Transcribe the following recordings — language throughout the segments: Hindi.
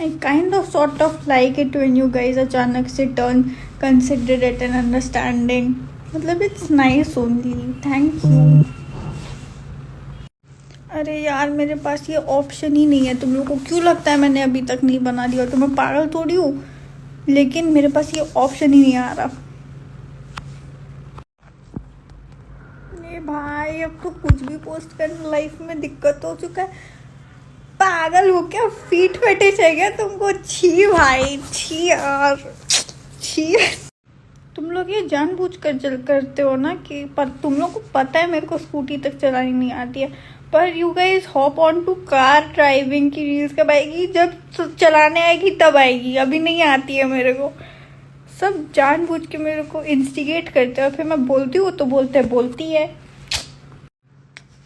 I kind of sort of like it when you guys अचानक से turn considerate and understanding. मतलब it's nice only. Thank you. अरे यार मेरे पास ये ऑप्शन ही नहीं है. तुम लोगों को क्यों लगता है मैंने अभी तक नहीं बना दिया? तो मैं पागल थोड़ी हूँ, लेकिन मेरे पास ये ऑप्शन ही नहीं आ रहा. ये भाई अब तो कुछ भी पोस्ट करना लाइफ में दिक्कत हो चुका है. पागल हो क्या? फीट फेटिश है क्या तुमको? छी भाई, छी यार, छी. तुम लोग ये जानबूझ कर करते हो ना कि पर तुम लोग को पता है मेरे को स्कूटी तक चलानी नहीं आती है, पर you guys hop on to car driving की रील्स कब आएगी? जब चलाने आएगी तब आएगी. अभी नहीं आती है मेरे को. सब जानबूझ के मेरे को इंस्टिगेट करते हो, फिर मैं बोलती हूँ तो बोलती है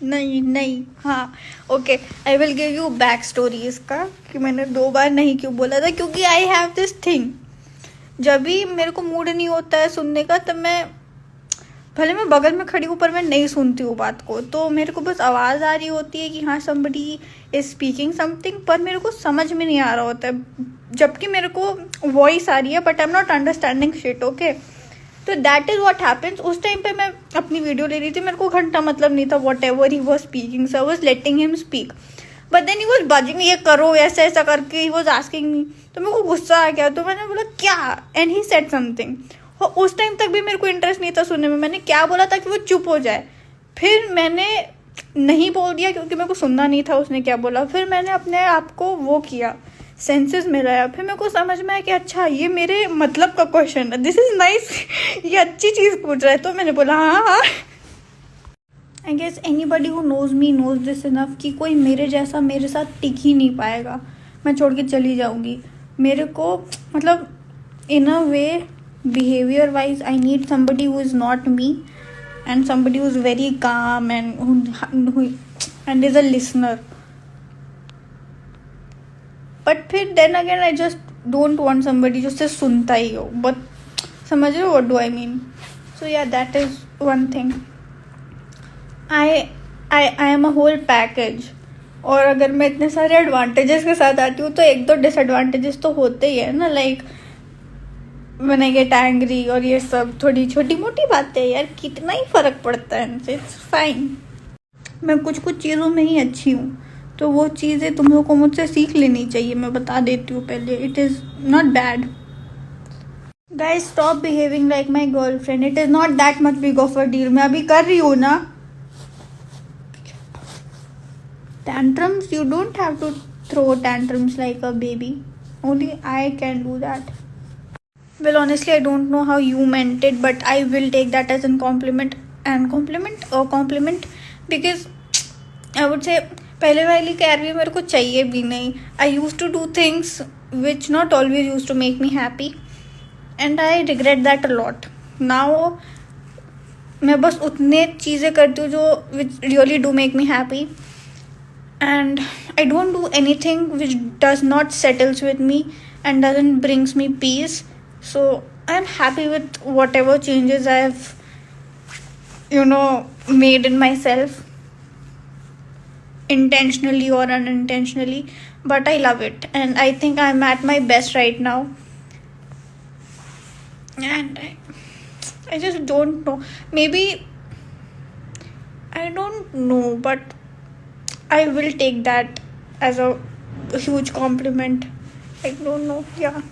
नहीं. हाँ okay, I will give you back story इसका कि मैंने 2 बार नहीं क्यों बोला था. क्योंकि आई हैव दिस थिंग, जब भी मेरे को मूड नहीं होता है सुनने का, तब मैं भले मैं बगल में खड़ी हूँ पर मैं नहीं सुनती हूँ बात को. तो मेरे को बस आवाज़ आ रही होती है कि हाँ somebody इज स्पीकिंग समथिंग, पर मेरे को समझ में नहीं आ रहा होता है, जबकि मेरे को वॉइस आ रही है but I am not understanding shit. Okay, तो दैट इज़ वॉट हैपन्स. उस टाइम पे मैं अपनी वीडियो ले रही थी, मेरे को घंटा मतलब नहीं था. Whatever he was speaking, so I was letting him speak, but then he was buzzing, ये करो ऐसा ऐसा करके ही वॉज आस्किंग मी. तो मेरे को गुस्सा आ गया, तो मैंने बोला क्या, एंड ही सेड समथिंग. और उस टाइम तक भी मेरे को इंटरेस्ट नहीं था सुनने में. मैंने क्या बोला था कि वो चुप हो जाए, फिर मैंने नहीं बोल दिया क्योंकि मेरे को सुनना नहीं था उसने क्या बोला. फिर मैंने अपने आप को वो किया, सेंसेस में लाया. फिर मेरे को समझ में आया कि अच्छा ये मेरे मतलब का क्वेश्चन है, दिस इज नाइस, ये अच्छी चीज़ पूछ रहा है. तो मैंने बोला हाँ. I guess anybody who knows me knows this enough कि कोई मेरे जैसा मेरे साथ टिक ही नहीं पाएगा. मैं छोड़ के चली जाऊंगी. मेरे को मतलब इन अ वे behavior wise I need somebody who is not me and somebody who is very calm and who and is a listener. But फिर then again I just don't want somebody जो सिर्फ सुनता ही हो. But समझ रहे हो what do I mean? So yeah, that is one thing. I am a whole package. और अगर मैं इतने सारे एडवांटेजेस के साथ आती हूँ तो 1-2 डिसएडवांटेजेस तो होते ही है ना. Like when I get angry और ये सब थोड़ी छोटी मोटी बातें यार, कितना ही फ़र्क पड़ता है इनसे. It's fine. मैं कुछ चीज़ों में ही अच्छी हूँ, तो वो चीज़ें तुम लोगों को मुझसे सीख लेनी चाहिए. मैं बता देती हूँ पहले, it is not bad. Guys stop behaving like my girlfriend. It is not that much big of a deal. मैं अभी कर रही हूँ ना tantrums. You don't have to throw tantrums like a baby. Only I can do that. Well, honestly, I don't know how you meant it, but I will take that as a compliment because I would say पहले वाली कैरी मेरे को चाहिए भी नहीं. I used to do things which not always used to make me happy and I regret that a lot. Now मैं बस उतने चीज़ें करती हूँ जो which really do make me happy and I don't do anything which does not settles with me and doesn't brings me peace. So I'm happy with whatever changes I've made in myself, intentionally or unintentionally, but I love it and I think I'm at my best right now. And I just don't know, maybe I don't know, but I will take that as a huge compliment. I don't know. Yeah.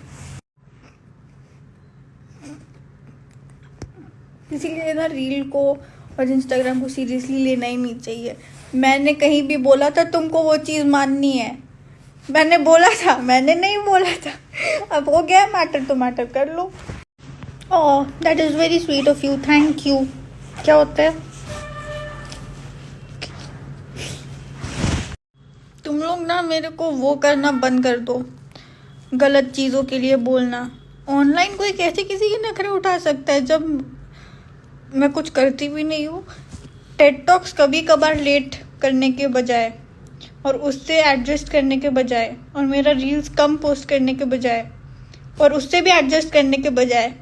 इसीलिए ना रील को और इंस्टाग्राम को सीरियसली लेना ही नहीं चाहिए. मैंने कहीं भी बोला था तुमको वो चीज़ माननी है, मैंने बोला था, मैंने नहीं बोला था. अब हो गया मैटर तो मैटर कर लो. Oh that is very sweet of you, thank you. क्या होता है तुम लोग ना मेरे को वो करना बंद कर दो, गलत चीज़ों के लिए बोलना. ऑनलाइन कोई कैसे किसी के नखरे उठा सकता है जब मैं कुछ करती भी नहीं हूँ. टेड टॉक्स कभी कभार लेट करने के बजाय और उससे एडजस्ट करने के बजाय और मेरा रील्स कम पोस्ट करने के बजाय और उससे भी एडजस्ट करने के बजाय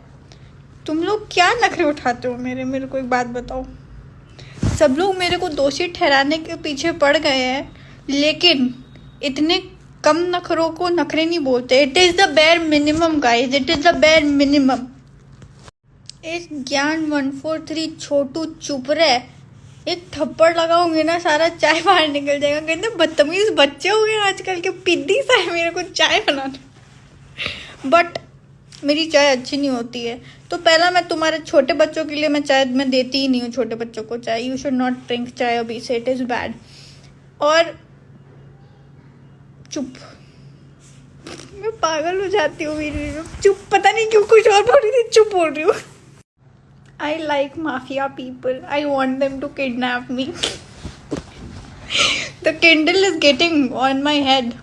तुम लोग क्या नखरे उठाते हो मेरे को एक बात बताओ. सब लोग मेरे को दोषी ठहराने के पीछे पड़ गए हैं, लेकिन इतने कम नखरों को नखरे नहीं बोलते. It is the bare minimum guys, it is the bare minimum. एक ज्ञान 143 छोटू चुप रहे. एक थप्पड़ लगाऊंगे ना सारा चाय बाहर निकल जाएगा. कहते बदतमीज बच्चे हो गए आजकल के, पिद्दी सा है मेरे को चाय बनाना. बट मेरी चाय अच्छी नहीं होती है. तो पहला मैं तुम्हारे छोटे बच्चों के लिए मैं चाय मैं देती ही नहीं हूँ. छोटे बच्चों को चाय, यू शुड नॉट ड्रिंक चाय अभी से, इट इज बैड. और चुप, मैं पागल हो जाती हूँ मेरी. चुप, पता नहीं क्यों कुछ और बोल रही थी, चुप बोल रही हूँ. I like mafia people. I want them to kidnap me. The Kindle is getting on my head.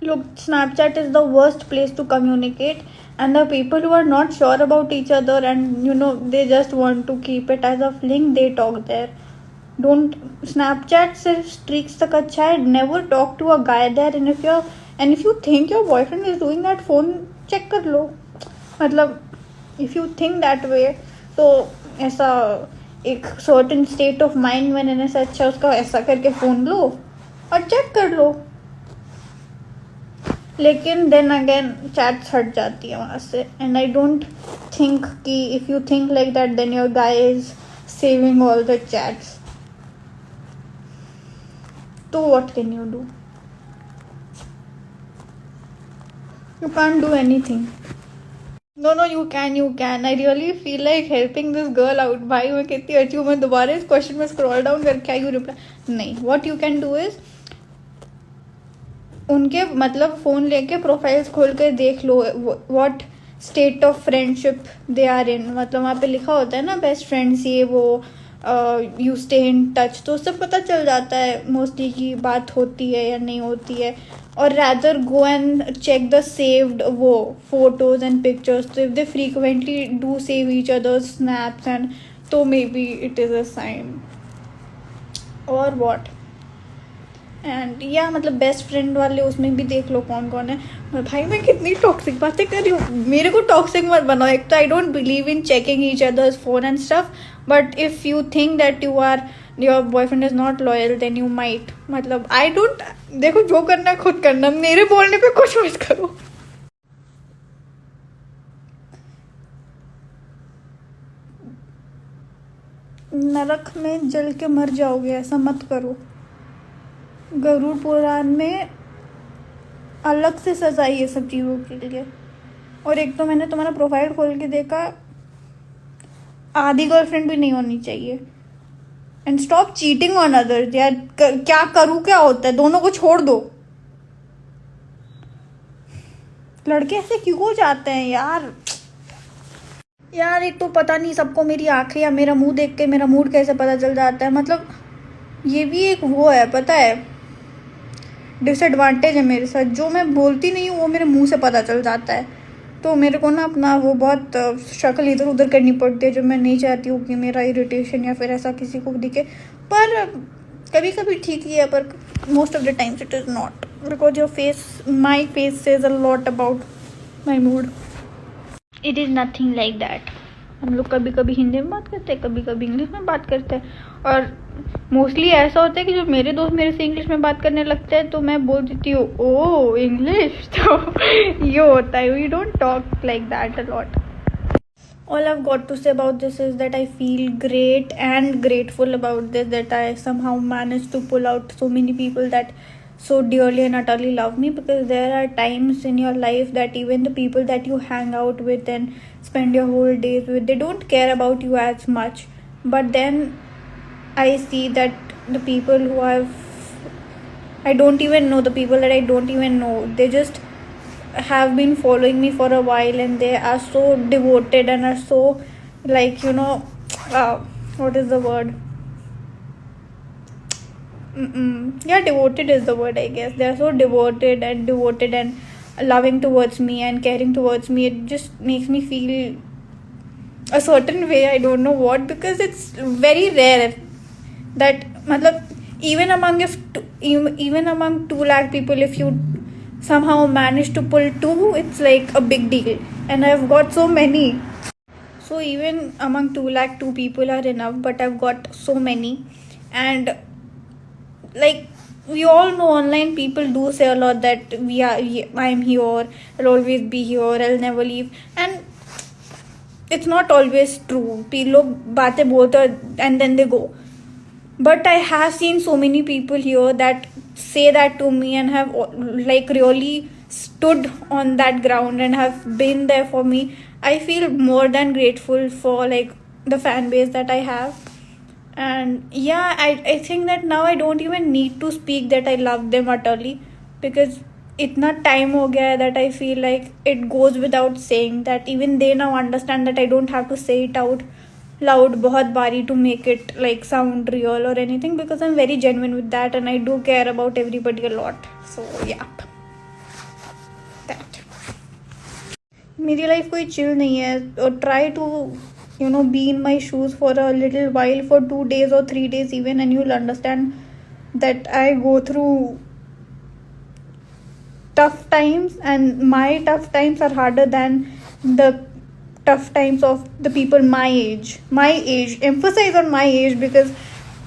Look, Snapchat is the worst place to communicate, and the people who are not sure about each other and they just want to keep it as a fling, they talk there. Don't. Snapchat सिर्फ streaks तक अच्छा है. Never talk to a guy there, and if you think your boyfriend is doing that, phone check कर लो. मतलब if you think that way, तो ऐसा एक certain state of mind में रहने से अच्छा उसका ऐसा करके फ़ोन लो और चेक कर लो. लेकिन then again chats हट जाती है वहाँ से. and I don't think कि if you think like that, then your guy is saving all the chats. तो what can you do? You can't do anything. No, you can. I really feel like helping this girl out. भाई मैं कितनी अच्छी हूँ. मैं दोबारा इस क्वेश्चन में स्क्रॉल डाउन करके आई हूँ रिप्लाई. नहीं, what you can do is उनके मतलब फ़ोन लेके प्रोफाइल्स खोल कर देख लो what state of friendship they are in. मतलब वहाँ पे लिखा होता है ना बेस्ट फ्रेंड्स ये वो, यू स्टे इन टच. तो उससे पता चल जाता है मोस्टली की बात होती है या नहीं होती है. और rather go and check the saved वो photos and pictures. So if they frequently do save each other's snaps and तो maybe it is a sign or what. And yeah, मतलब बेस्ट फ्रेंड वाले उसमें भी देख लो कौन कौन है. भाई मैं कितनी टॉक्सिक बातें कर रही हूँ. मेरे को टॉक्सिक मत बनाओ. एक तो I don't believe in checking each others phone and stuff, but if you think that your boyfriend is not loyal, then you might. मतलब आई डोंट. देखो जो करना है खुद करना, मेरे बोलने पे कुछ मत करो. नरक में जल के मर जाओगे, ऐसा मत करो. गरुड़ पुराण में अलग से सजा है ये सब चीज़ों के लिए. और एक तो मैंने तुम्हारा प्रोफाइल खोल के देखा, आधी गर्लफ्रेंड भी नहीं होनी चाहिए. And stop cheating on others. यार क्या करूँ, क्या होता है, दोनों को छोड़ दो. लड़के ऐसे क्यों हो जाते हैं यार. एक तो पता नहीं सबको मेरी आंखें या मेरा मुंह देख के मेरा मूड कैसे पता चल जाता है. मतलब ये भी एक वो है, पता है, डिसएडवांटेज है मेरे साथ. जो मैं बोलती नहीं हूँ वो मेरे मुंह से पता चल जाता है. तो मेरे को ना अपना वो बहुत शक्ल इधर उधर करनी पड़ती है, जो मैं नहीं चाहती हूँ कि मेरा इरिटेशन या फिर ऐसा किसी को दिखे. पर कभी कभी ठीक ही है, पर most of the times it is not, because your face, my face says a lot about my mood. It is nothing like that. हम लोग कभी कभी हिंदी में बात करते हैं, कभी कभी इंग्लिश में बात करते हैं. और मोस्टली ऐसा होता है कि जो मेरे दोस्त मेरे से इंग्लिश में बात करने लगते हैं तो मैं बोल देती हूँ ओ इंग्लिश. तो ये होता है. We don't talk like that a lot. All I've got to say about this is that I feel great and grateful about this, that I somehow managed to pull out so many people that so dearly and utterly love me. Because there are times in your life that even the people that you hang out with and spend your whole days with, they don't care about you as much. But then I see that the people who I don't even know, the people that I don't even know, they just have been following me for a while, and they are so devoted and are so like what is the word, yeah, devoted is the word, I guess. They are so devoted and loving towards me and caring towards me. It just makes me feel a certain way. I don't know what, because it's very rare that even among 2 lakh people, if you somehow manage to pull 2, it's like a big deal. And I've got so many. So even among 2 lakh 2 people are enough, but I've got so many. And like we all know online people do say a lot that I'm here, I'll always be here, I'll never leave, and it's not always true. लोग बातें बोलते and then they go. But I have seen so many people here that say that to me and have like really stood on that ground and have been there for me. I feel more than grateful for like the fan base that I have. And yeah, I think that now I don't even need to speak that I love them utterly, because इतना time हो गया है that I feel like it goes without saying that even they now understand that I don't have to say it out loud बहुत बारी to make it like sound real or anything, because I'm very genuine with that and I do care about everybody a lot. So yeah, that. मेरी life कोई chill नहीं है, और try to be in my shoes for a little while, for 2 days or 3 days even, and you'll understand that I go through tough times, and my tough times are harder than the tough times of the people my age. Emphasize on my age, because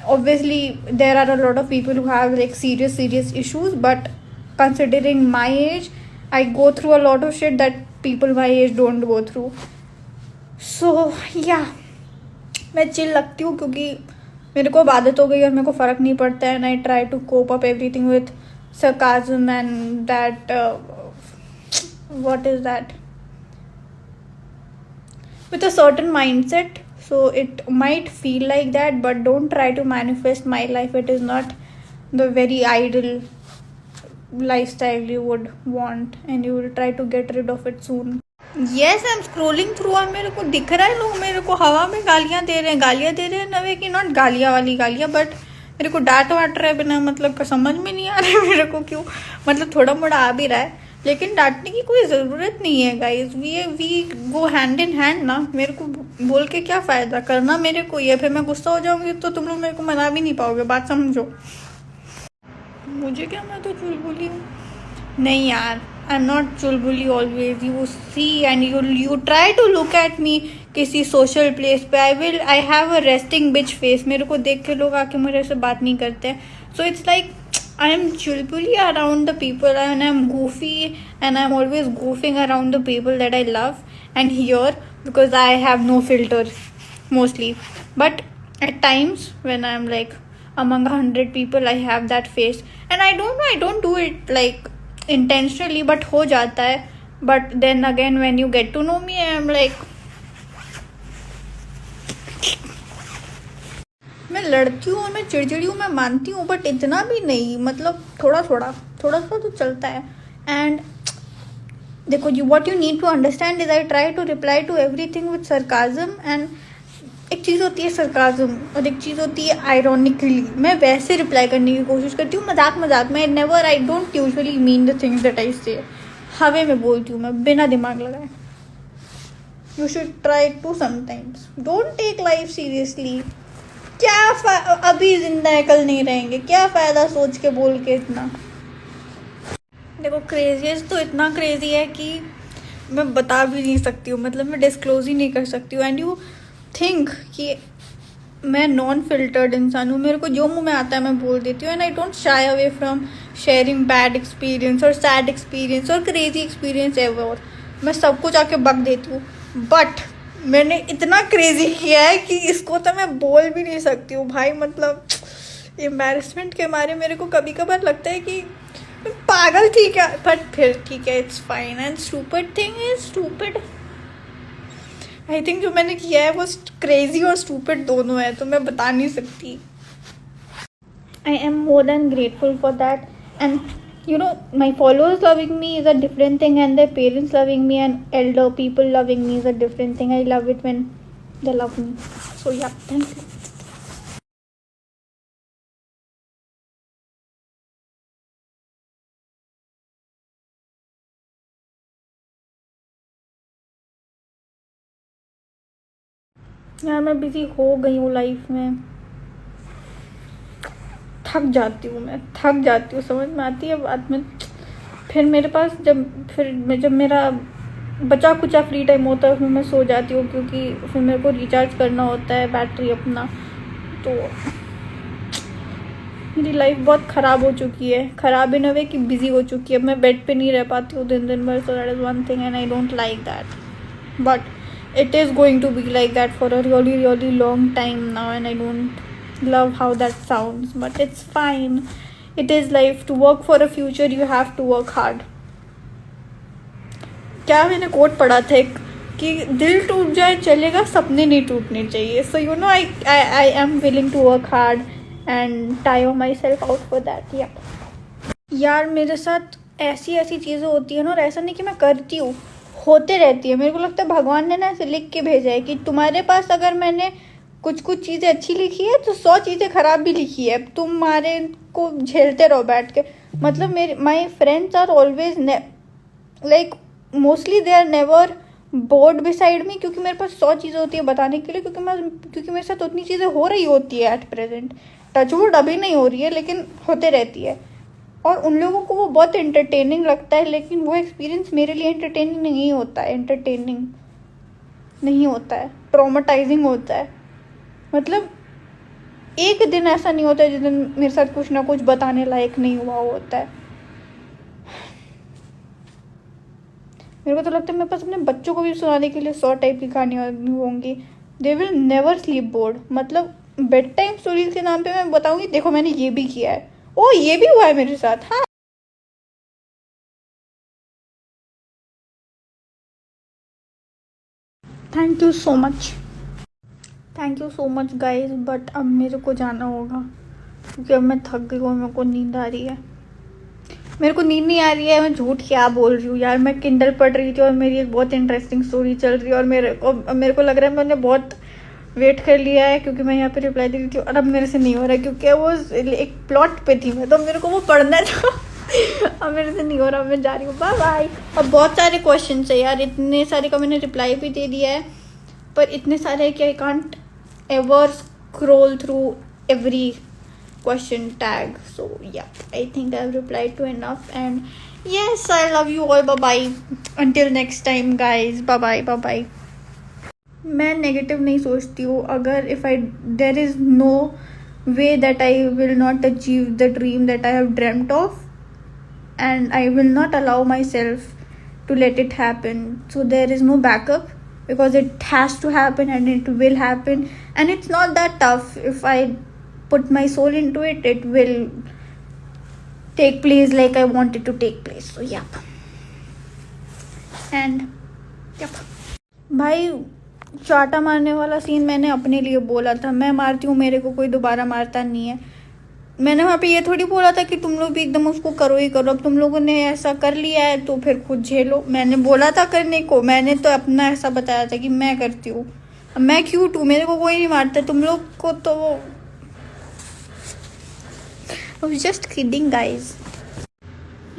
obviously there are a lot of people who have like serious issues, but considering my age, I go through a lot of shit that people my age don't go through. So yeah, मैं चिल लगती हूँ क्योंकि मेरे को आदत हो गई और मेरे को फ़र्क नहीं पड़ता है, and I try to cope up everything with sarcasm and that what is that, with a certain mindset. So it might feel like that, but don't try to manifest my life. It is not the very ideal lifestyle you would want, and you will try to get rid of it soon. Yes, I'm scrolling through और मेरे को दिख रहा है लोग मेरे को हवा में गालियाँ दे रहे हैं नवे की, नॉट गालियाँ वाली गालियाँ, बट मेरे को डांट वाट रहे बिना मतलब का समझ में नहीं आ रहा है मेरे को क्यों, मतलब थोड़ा मोड़ा आ भी रहा है, लेकिन डांटने की कोई ज़रूरत नहीं है guys. We go hand in hand ना. मेरे को बोल के क्या फ़ायदा, करना मेरे को ये, फिर मैं गुस्सा हो जाऊंगी तो तुम लोग मेरे को मना भी नहीं पाओगे. बात समझो. मुझे क्या, मैं तो चुलबुली हूँ? नहीं यार, आई एम नॉट चुलबुली always. You see and you try to look at me किसी सोशल प्लेस पे, I have a resting bitch face. मेरे को देख के लोग आके मेरे से बात नहीं करते हैं. So it's like I am chulbuli around the people, and I'm goofy, and I'm always goofing around the people that I love. And here, because I have no filter mostly, but at times when I'm like among 100 people, I have that face, and I don't know, I don't do it like intentionally, but हो जाता है. But then again, when you get to know me, I'm like, मैं लड़ती हूँ और मैं चिड़चिड़ी हूँ, मैं मानती हूँ, बट इतना भी नहीं, मतलब थोड़ा थोड़ा तो चलता है. एंड देखो, what you need to understand is I try to reply to everything with sarcasm. And एक चीज़ होती है सरकाजम और एक चीज़ होती है आयरॉनिकली. मैं वैसे रिप्लाई करने की कोशिश करती हूँ, मजाक में. I don't usually mean the things that I say. हवे में बोलती हूँ मैं बिना दिमाग लगाए. You should try to sometimes. Don't take life seriously. क्या अभी जिंदा है, कल नहीं रहेंगे. क्या फ़ायदा सोच के बोल के इतना. देखो, क्रेजीएस्ट तो इतना क्रेजी है कि मैं बता भी नहीं सकती हूँ, मतलब मैं डिस्क्लोज ही नहीं कर सकती हूँ. एंड यू थिंक कि मैं नॉन फिल्टर्ड इंसान हूँ, मेरे को जो मुंह में आता है मैं बोल देती हूँ. And I don't shy away from sharing bad experience और सैड एक्सपीरियंस और क्रेजी एक्सपीरियंस एवर. मैं सब कुछ आके बक देती हूँ, बट मैंने इतना क्रेजी किया है कि इसको तो मैं बोल भी नहीं सकती हूँ भाई. मतलब एम्बैरेसमेंट के मारे मेरे को कभी कभार लगता है कि मैं पागल थी क्या, बट फिर ठीक है, it's fine. And stupid thing is stupid. I think जो मैंने किया है वो क्रेजी और स्टूपिड दोनों है, तो मैं बता नहीं सकती. I am more than grateful for that. And my followers loving me is a different thing, and their parents loving me and elder people loving me is a different thing. I love it when they love me. So yeah, thank you. यार, मैं बिजी हो गई हूँ लाइफ में. थक जाती हूँ, समझ में आती है बात में. फिर मेरे पास जब मेरा बचा कुचा फ्री टाइम होता है, फिर मैं सो जाती हूँ, क्योंकि फिर मेरे को रिचार्ज करना होता है बैटरी अपना. तो मेरी लाइफ बहुत ख़राब हो चुकी है, ख़राब इन अ वे कि बिजी हो चुकी है. मैं बेड पे नहीं रह पाती हूँ दिन भर. So that is one thing and I don't like that. But it is going to be like that for a really long time now, and I don't love how that sounds, but it's fine. It is life. To work for a future you have to work hard. क्या मैंने कोट पढ़ा था एक कि दिल टूट जाए चलेगा, सपने नहीं टूटने चाहिए. So you know I am willing to work hard and tire myself out for that. यार मेरे साथ ऐसी चीज़ें होती है ना, और ऐसा नहीं कि मैं करती हूँ, होते रहती है. मेरे को लगता है भगवान ने ना ऐसे लिख के भेजा है कि तुम्हारे पास अगर मैंने कुछ चीज़ें अच्छी लिखी है तो 100 चीज़ें ख़राब भी लिखी है. तुम्हारे को झेलते रहो बैठ के. मतलब मेरे my friends are always like mostly they are never bored beside me, क्योंकि मेरे पास 100 चीज़ें होती है बताने के लिए, क्योंकि मेरे साथ उतनी चीज़ें हो रही होती है एट प्रेजेंट. टचवुड अभी नहीं हो रही है लेकिन होते रहती है. और उन लोगों को वो बहुत एंटरटेनिंग लगता है, लेकिन वो एक्सपीरियंस मेरे लिए एंटरटेनिंग नहीं होता है. एंटरटेनिंग नहीं होता है, ट्रॉमेटाइजिंग होता है. मतलब एक दिन ऐसा नहीं होता है जिस दिन मेरे साथ कुछ ना कुछ बताने लायक नहीं हुआ होता है. मेरे को तो लगता है मेरे पास अपने बच्चों को भी सुनाने के लिए 100 टाइप की कहानियाँ होंगी. They will never sleep board. मतलब बेड टाइम स्टोरीज के नाम पे मैं बताऊंगी, देखो मैंने ये भी किया है, ओ ये भी हुआ है मेरे साथ. हाँ, thank you so much guys. But अब मेरे को जाना होगा क्योंकि अब मैं थक गई हूँ. मेरे को नींद आ रही है. मेरे को नींद नहीं आ रही है, मैं झूठ क्या बोल रही हूँ यार. मैं किंडल पढ़ रही थी और मेरी एक बहुत इंटरेस्टिंग स्टोरी चल रही है, और मेरे को लग रहा है मैंने बहुत वेट कर लिया है क्योंकि मैं यहाँ पे रिप्लाई दे रही थी, और अब मेरे से नहीं हो रहा है क्योंकि वो एक प्लॉट पे थी मैं, तो मेरे को वो पढ़ना था. अब मेरे से नहीं हो रहा, मैं जा रही हूँ. Bye bye. अब बहुत सारे क्वेश्चन है यार, इतने सारे का मैंने रिप्लाई भी दे दिया है, पर इतने सारे है कि I can't ever scroll through every question tag. So yeah, I think I've replied to enough, and yes, I love you all. Bye bye until next time guys. Bye bye. मैं नेगेटिव नहीं सोचती हूँ. अगर if I there is no way that I will not achieve the dream that I have dreamt of, and I will not allow myself to let it happen. So there is no backup, because it has to happen and it will happen, and it's not that tough. If I put my soul into it, it will take place like I want it to take place. So yep. And yep. भाई चाटा मारने वाला सीन मैंने अपने लिए बोला था. मैं मारती हूँ, मेरे को कोई दोबारा मारता नहीं है. मैंने वहाँ पे ये थोड़ी बोला था कि तुम लोग भी एकदम उसको करो ही करो. अब तुम लोगों ने ऐसा कर लिया है तो फिर खुद झेलो. मैंने बोला था करने को, मैंने तो अपना ऐसा बताया था कि मैं करती हूँ. मैं क्यूट हूँ, मेरे को कोई नहीं मारता. तुम लोग को तो just kidding guys.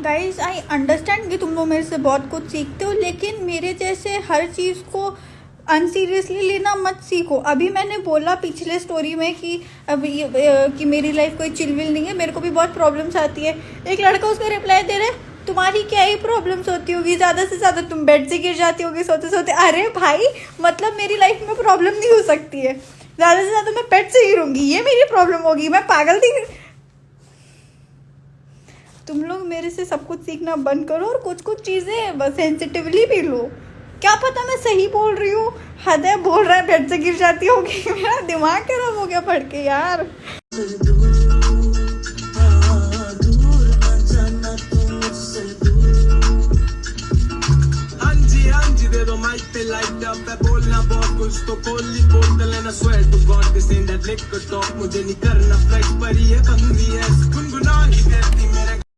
I understand कि तुम लोग मेरे से बहुत कुछ सीखते हो, लेकिन मेरे जैसे हर चीज़ को अनसीरियसली लेना मत सीखो. अभी मैंने बोला पिछले स्टोरी में कि अभी कि मेरी लाइफ कोई चिलविल नहीं है, मेरे को भी बहुत प्रॉब्लम्स आती है. एक लड़का उसका रिप्लाई दे रहा है, तुम्हारी क्या ही प्रॉब्लम्स होती होगी, ज़्यादा से ज़्यादा तुम बेड से गिर जाती होगी सोते सोते. अरे भाई, मतलब मेरी लाइफ में प्रॉब्लम नहीं हो सकती है. ज़्यादा से ज़्यादा मैं बेड से गिरूंगी, ये मेरी प्रॉब्लम होगी. मैं पागल थी. तुम लोग मेरे से सब कुछ सीखना बंद करो और कुछ चीज़ें बस सेंसिटिवली भी लो. क्या पता मैं सही बोल रही हूँ. हद है, बोल रहा है बेड से गिर जाती होगी. मेरा दिमाग खराब हो गया पढ़ के यार. दे दो माइक पे लाइट अप है, बोलना बहुत कुछ तो कोली बोतल है ना. Swear to God this in that liquor talk. मुझे नहीं करना फ्लेक्स पर ये बंदी है, गुनगुना ही देती मेरे